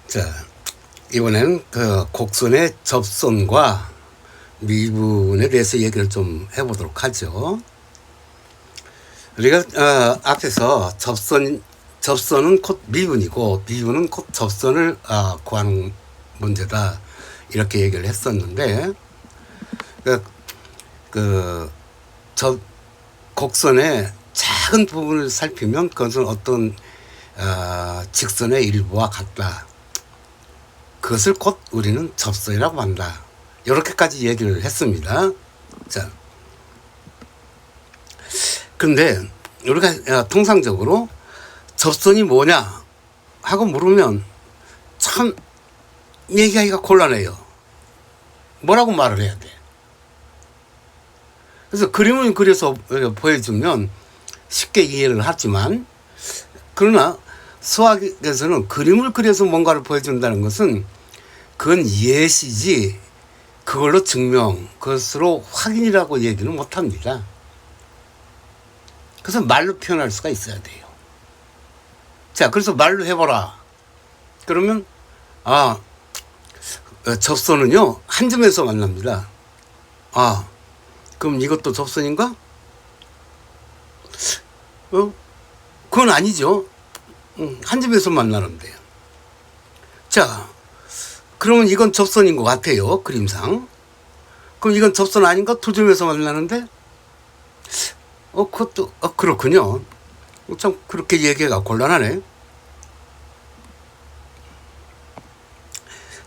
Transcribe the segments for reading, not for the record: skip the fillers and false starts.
자, 이번에는 그 곡선의 접선과 미분에 대해서 얘기를 좀 해보도록 하죠. 우리가 앞에서 접선은 곧 미분이고 미분은 곧 접선을 구하는 문제다 이렇게 얘기를 했었는데 곡선의 작은 부분을 살피면 그것은 어떤 직선의 일부와 같다. 그것을 곧 우리는 접선이라고 한다. 이렇게까지 얘기를 했습니다. 자, 근데 우리가 통상적으로 접선이 뭐냐 하고 물으면 참 얘기하기가 곤란해요. 뭐라고 말을 해야 돼. 그래서 그림을 그려서 보여주면 쉽게 이해를 하지만, 그러나 수학에서는 그림을 그려서 뭔가를 보여준다는 것은 그건 예시지 그걸로 증명, 그것으로 확인이라고 얘기는 못합니다. 그래서 말로 표현할 수가 있어야 돼요. 자, 그래서 말로 해보라. 그러면 접선은요 한 점에서 만납니다. 그럼 이것도 접선인가? 그건 아니죠. 한 점에서 만나는데요. 자, 그러면 이건 접선인 것 같아요, 그림상. 그럼 이건 접선 아닌가? 두 점에서 만나는데? 그것도, 그렇군요. 참, 그렇게 얘기가 곤란하네.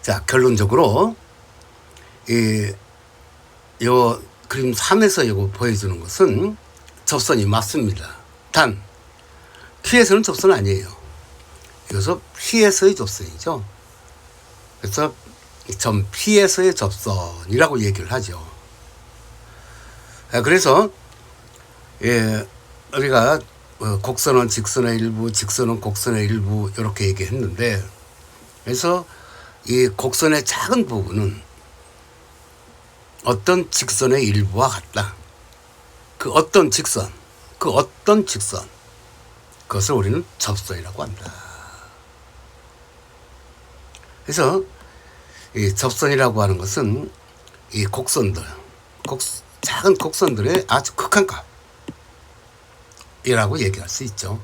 자, 결론적으로, 요 그림 3에서 이거 보여주는 것은 접선이 맞습니다. 단, P에서는 접선 아니에요. 이것은 P에서의 접선이죠. 그래서 점 P에서의 접선이라고 얘기를 하죠. 그래서 우리가 곡선은 직선의 일부, 직선은 곡선의 일부 이렇게 얘기했는데, 그래서 이 곡선의 작은 부분은 어떤 직선의 일부와 같다. 그 어떤 직선, 그것을 우리는 접선이라고 한다. 그래서 이 접선이라고 하는 것은 이 곡선들, 작은 곡선들의 아주 극한 값이라고 얘기할 수 있죠.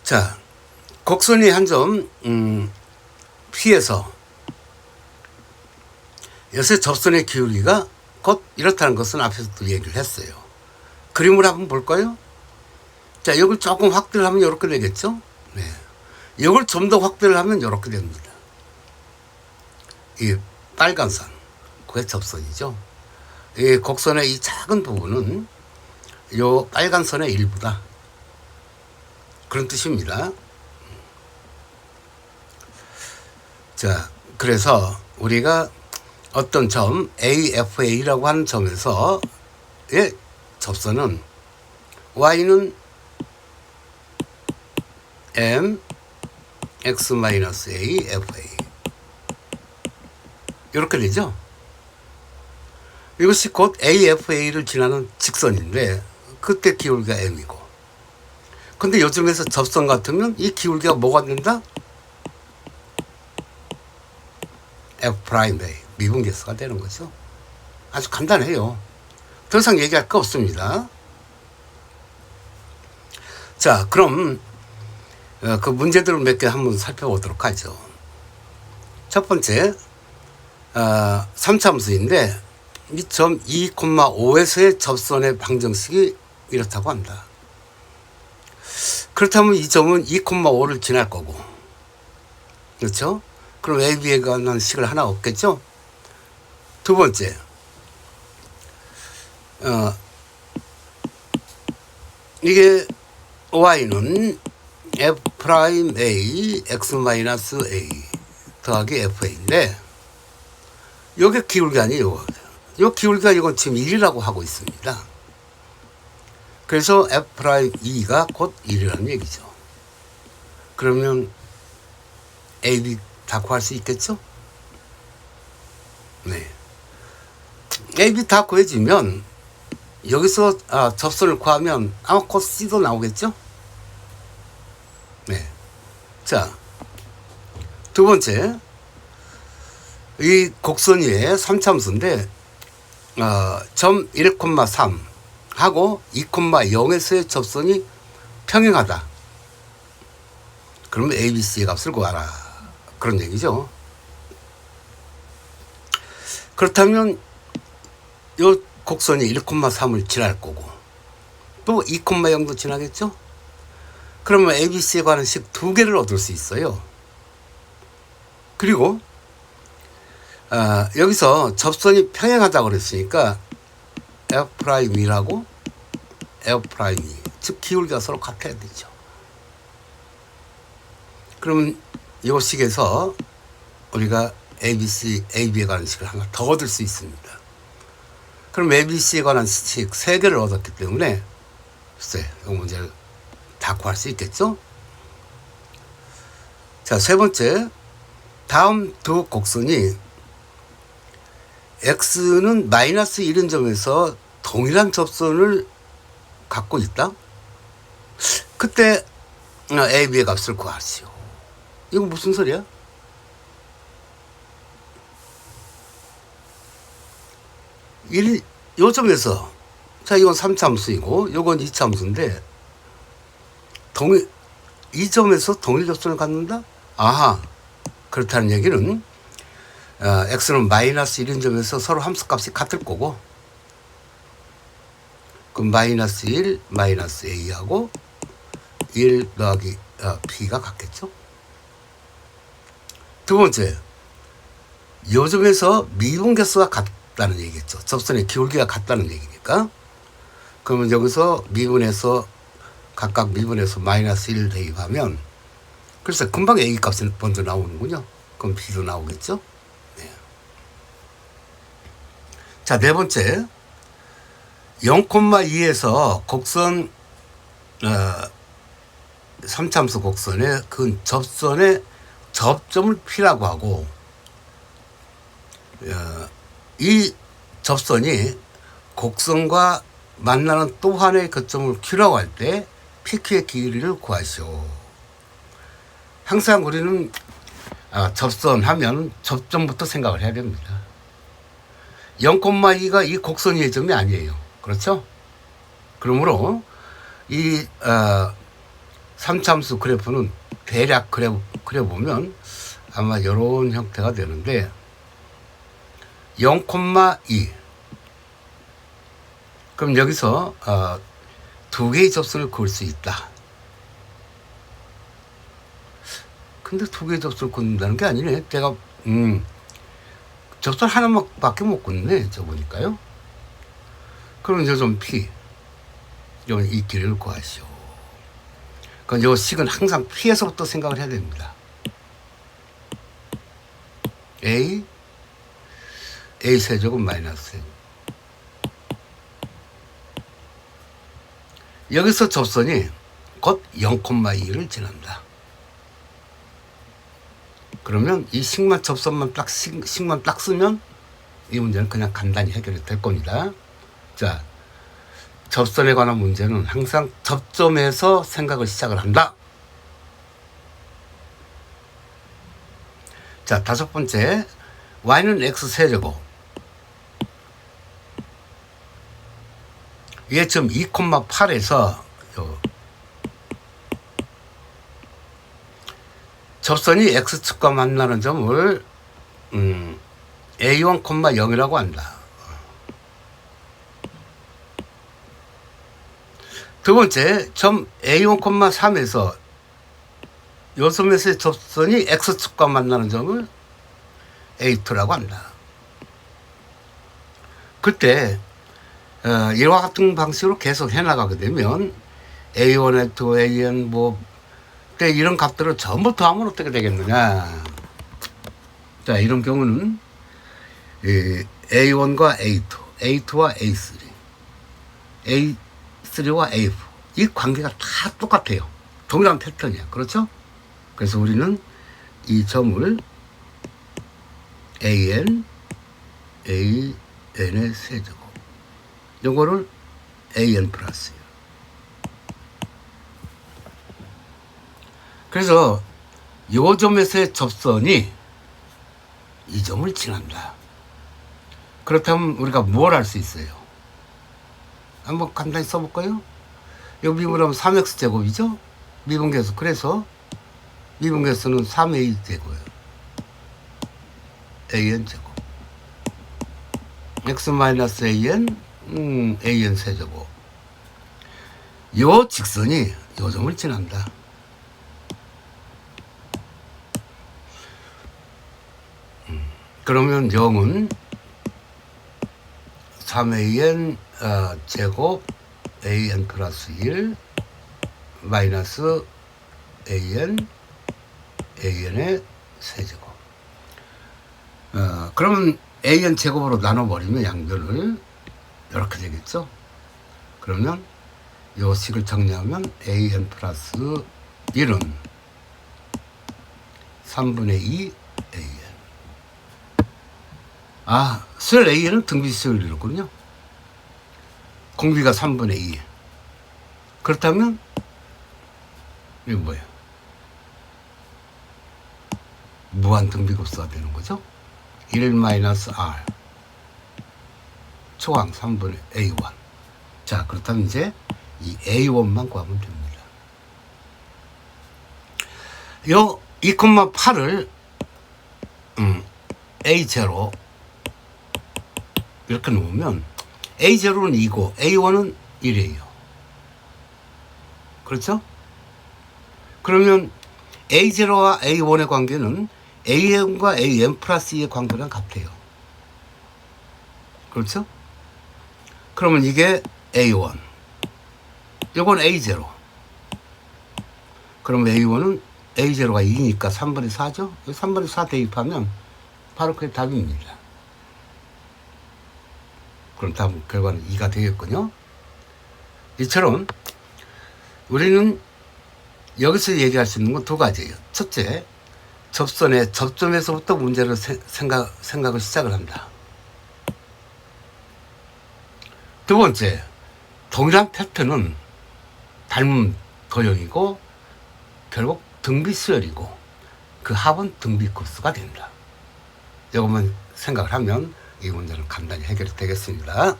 자, 곡선이 한 점 P에서 여기서 접선의 기울기가 곧 이렇다는 것은 앞에서도 얘기를 했어요. 그림을 한번 볼까요? 자, 이걸 조금 확대를 하면 이렇게 되겠죠? 네. 이걸 좀 더 확대를 하면 이렇게 됩니다. 이 빨간 선, 그게 접선이죠. 이 곡선의 이 작은 부분은 이 빨간 선의 일부다. 그런 뜻입니다. 자, 그래서 우리가 어떤 점 AFA라고 하는 점에서의 접선은 Y는 M X-A FA 이렇게 되죠. 이것이 곧 AFA를 지나는 직선인데 그때 기울기가 M이고, 근데 요즘에서 접선 같으면 이 기울기가 뭐가 된다? F'A 미분계수가 되는 거죠. 아주 간단해요. 더 이상 얘기할 거 없습니다. 자, 그럼 그 문제들을 몇 개 한번 살펴보도록 하죠. 첫 번째 3차함수인데 이 점 2,5에서의 접선의 방정식이 이렇다고 한다. 그렇다면 이 점은 2,5를 지날 거고, 그렇죠? 그럼 AB에 관한 식을 하나 없겠죠? 두 번째, 이게 Y는 F'A X-A 더하기 FA인데, 요게 기울기 아니에요. 요 기울기가 이건 지금 1이라고 하고 있습니다. 그래서 F'E가 곧 1이라는 얘기죠. 그러면 AB 다 구할 수 있겠죠? 네. AB 다 구해지면 여기서 접선을 구하면 아마 곧 C도 나오겠죠? 네. 자, 두 번째, 이 곡선 위에 3참수인데 점 1,3 하고 2,0에서의 접선이 평행하다. 그러면 ABC의 값을 구하라. 그런 얘기죠. 그렇다면 이 곡선이 1,3을 지날 거고 또 2,0도 지나겠죠. 그러면 ABC에 관한 식 두 개를 얻을 수 있어요. 그리고 여기서 접선이 평행하다고 그랬으니까 F'E라고 F'E, 즉 기울기가 서로 같아야 되죠. 그러면 이 식에서 우리가 AB에 관한 식을 하나 더 얻을 수 있습니다. 그럼 ABC에 관한 식 세 개를 얻었기 때문에 글쎄 이 문제를 다 구할 수 있겠죠. 자, 세 번째, 다음 두 곡선이 X는 마이너스 1인 점에서 동일한 접선을 갖고 있다. 그때 AB의 값을 구하시오. 이거 무슨 소리야? 요 점에서, 자, 이건 3참수이고 요건 2참수인데 이 점에서 동일 접선을 갖는다? 아하, 그렇다는 얘기는 X는 마이너스 1인 점에서 서로 함수값이 같을 거고, 그럼 마이너스 1, 마이너스 A하고 1 더하기 B가 같겠죠? 두 번째, 요 점에서 미분 개수가 같다는 얘기겠죠. 접선의 기울기가 같다는 얘기니까. 그러면 여기서 미분해서 각각 미분해서 마이너스 1 대입하면 글쎄 금방 A 값이 먼저 나오는군요. 그럼 B도 나오겠죠. 네. 자, 네 번째, 0,2에서 곡선 3참수 곡선의 그 접선의 접점을 P라고 하고 이 접선이 곡선과 만나는 또 하나의 거점을 Q라고 할 때 PQ의 길이를 구하시오. 항상 우리는 접선하면 접점부터 생각을 해야 됩니다. 0,2가 이 곡선 위의 점이 아니에요. 그렇죠? 그러므로 이 3참수 그래프는 대략 그려보면 아마 이런 형태가 되는데 0,2, 그럼 여기서 두 개의 접선을 그을 수 있다. 근데 두 개의 접선을 긋는다는 게 아니네. 내가 접선 하나밖에 못 긋네. 저 보니까요. 그럼 저 좀 P, 이 길이를 구하시오. 그러니까 이 식은 항상 P에서부터 생각을 해야 됩니다. A 세제곱 마이너스 M. 여기서 접선이 곧 0,2를 지난다. 그러면 이 식만 접선만 식만 딱 쓰면 이 문제는 그냥 간단히 해결이 될 겁니다. 자, 접선에 관한 문제는 항상 접점에서 생각을 시작을 한다. 자, 다섯 번째, y는 x 세제곱. 얘 지금 2,8에서 접선이 x축과 만나는 점을 a1,0이라고 한다. 두 번째, 점 a1,3에서 요 점에서의 접선이 x축과 만나는 점을 a2라고 한다. 그때 이와 같은 방식으로 계속 해나가게 되면 a1, a2, an 때 이런 값들을 전부 더하면 어떻게 되겠느냐. 자, 이런 경우는 a1과 a2, a2와 a3, a3와 a4 이 관계가 다 똑같아요. 동일한 패턴이야. 그렇죠? 그래서 우리는 이 점을 an의 세제곱, 요거를 an 플러스예요. 그래서 요 점에서의 접선이 이 점을 지난다. 그렇다면 우리가 뭘 할 수 있어요? 한번 간단히 써볼까요? 여기 미분하면 3x제곱이죠? 미분계수. 그래서 미분계수는 3a제곱이에요. an제곱. x-an, an 세제곱. 요 직선이 요 점을 지난다. 그러면 0은 3an 제곱 an 플러스 1 마이너스 an의 세제곱. 그러면 an 제곱으로 나눠버리면 양변을 이렇게 되겠죠. 그러면 요 식을 정리하면 an 플러스 1은 3분의 2 an. 수열 A는 등비수열을 이뤘군요. 공비가 3분의 2. 그렇다면 이건 뭐예요? 무한 등비급수가 되는 거죠. 1-R 초항 3분의 A1. 자, 그렇다면 이제 이 A1만 구하면 됩니다. 요 2,8을 A0 이렇게 놓으면 A0는 2고 A1은 1이에요. 그렇죠? 그러면 A0와 A1의 관계는 AN과 AN 플러스 2의 관계랑 같아요. 그렇죠? 그러면 이게 A1. 이건 A0. 그러면 A1은 A0가 2니까 3분의 4죠? 3분의 4 대입하면 바로 그게 답입니다. 그럼 답 결과는 2가 되겠군요. 이처럼 우리는 여기서 얘기할 수 있는 건 두 가지예요. 첫째, 접선의 접점에서부터 문제를 생각을 시작을 한다. 두 번째, 동일한 패턴은 닮은 도형이고 결국 등비수열이고 그 합은 등비급수가 된다. 이것만 생각을 하면 이 문제는 간단히 해결이 되겠습니다.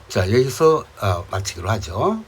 자, 여기서 마치기로 하죠.